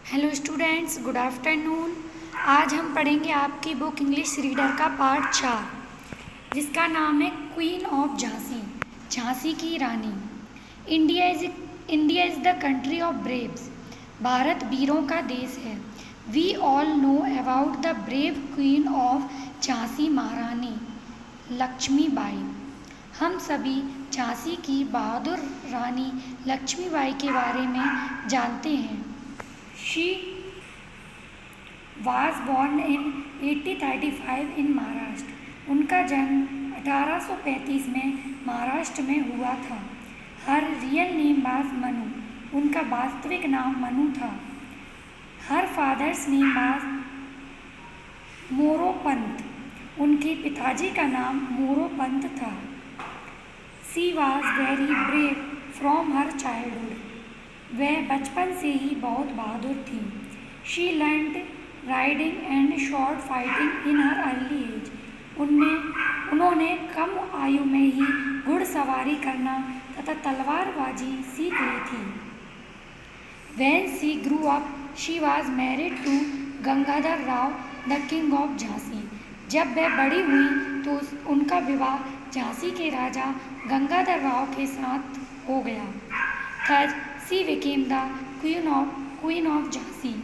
Hello students, good afternoon. आज हम पढ़ेंगे आपकी बुक इंग्लिश रीडर का पार्ट 4, जिसका नाम है क्वीन ऑफ झांसी, झांसी की रानी। India is the country of braves. Bharat वीरों का देश है। We all know about the brave queen of Jhansi, Maharani Lakshmibai. हम सभी झांसी की बहादुर रानी लक्ष्मीबाई के बारे में जानते हैं। She was born in 1835 in Maharashtra. उनका जन्म 1835 में महाराष्ट्र में हुआ था। Her real name was Manu. उनका वास्तविक नाम मनु था। Her father's name was Moropant. उनके पिताजी का नाम मोरोपंत था। She was very brave from her childhood. वह बचपन से ही बहुत बहादुर थी। She learned riding and sword fighting in her early age. उन्होंने कम आयु में ही घुड़सवारी करना तथा तलवारबाजी सीख ली थी। When she grew up, she was married to Gangadhar Rao, the king of Jhansi. जब वह बड़ी हुई तो उनका विवाह झांसी के राजा गंगाधर राव के साथ हो गया। Thus, she became the queen of Jhansi.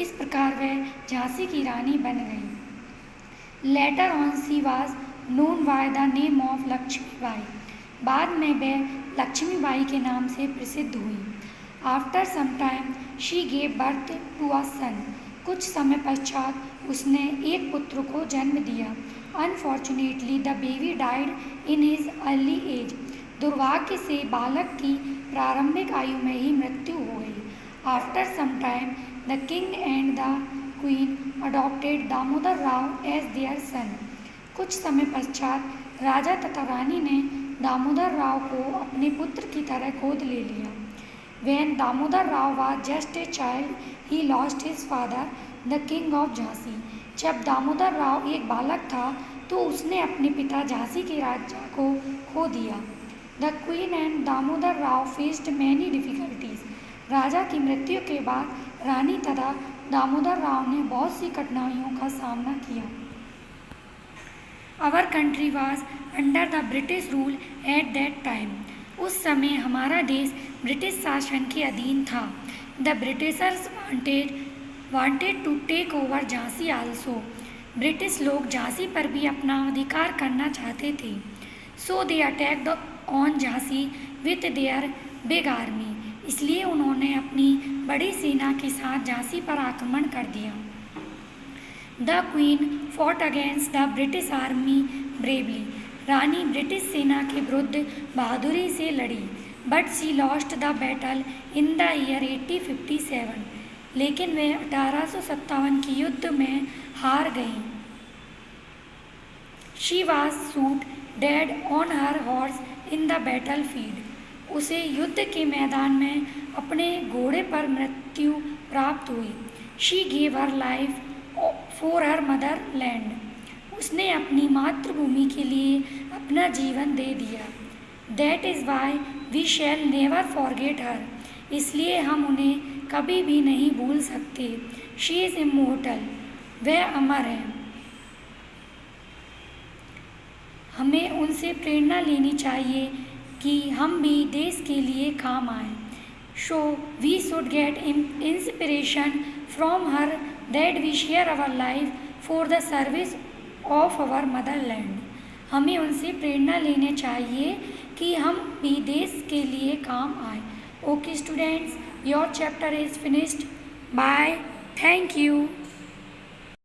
इस प्रकार वह झांसी की रानी बन गई। Later on, she was known by the name of Lakshmibai. बाद में वह लक्ष्मीबाई के नाम से प्रसिद्ध हुई। After some time, she gave birth to a son। कुछ समय पश्चात उसने एक पुत्र को जन्म दिया। Unfortunately, the baby died in his early age। दुर्भाग्य से बालक की प्रारंभिक आयु में ही मृत्यु हो गई। After some time, the king and the queen adopted Damodar Rao as their son। कुछ समय पश्चात राजा तथा रानी ने दामोदर राव को अपने पुत्र की तरह गोद ले लिया। When Damodar Rao was just a child, he lost his father, the king of Jhansi. जब दामोदर राव एक बालक था तो उसने अपने पिता झांसी के राजा को खो दिया। The queen and Damodar Rao faced many difficulties। राजा की मृत्यु के बाद रानी तथा दामोदर राव ने बहुत सी कठिनाइयों का सामना किया। Our country was under the British rule at that time। उस समय हमारा देश ब्रिटिश शासन के अधीन था। The Britishers wanted to take over Jhansi also। British लोग झांसी पर भी अपना अधिकार करना चाहते थे। So they attacked on Jhansi with their big army। इसलिए उन्होंने अपनी बड़ी सेना के साथ झांसी पर आक्रमण कर दिया। The queen fought against the British army bravely। Rani British सेना के विरुद्ध बहादुरी से लड़ी। But she lost the battle in the year 1857। लेकिन वे 1857 की युद्ध में हार गईं। She was shot dead on her horse in the battlefield। उसे युद्ध के मैदान में अपने घोड़े पर मृत्यु प्राप्त हुई। She gave her life for her motherland। उसने अपनी मातृभूमि के लिए अपना जीवन दे दिया। That is why we shall never forget her। इसलिए हम उन्हें कभी भी नहीं भूल सकते। She is immortal। वह अमर है। हमें उनसे प्रेरणा लेनी चाहिए कि हम भी देश के लिए काम आएं। So we should get inspiration from her that we share our life for the service of our motherland। हमें उनसे प्रेरणा लेनी चाहिए कि हम भी देश के लिए काम आएं। Okay students, your chapter is finished. Bye. Thank you.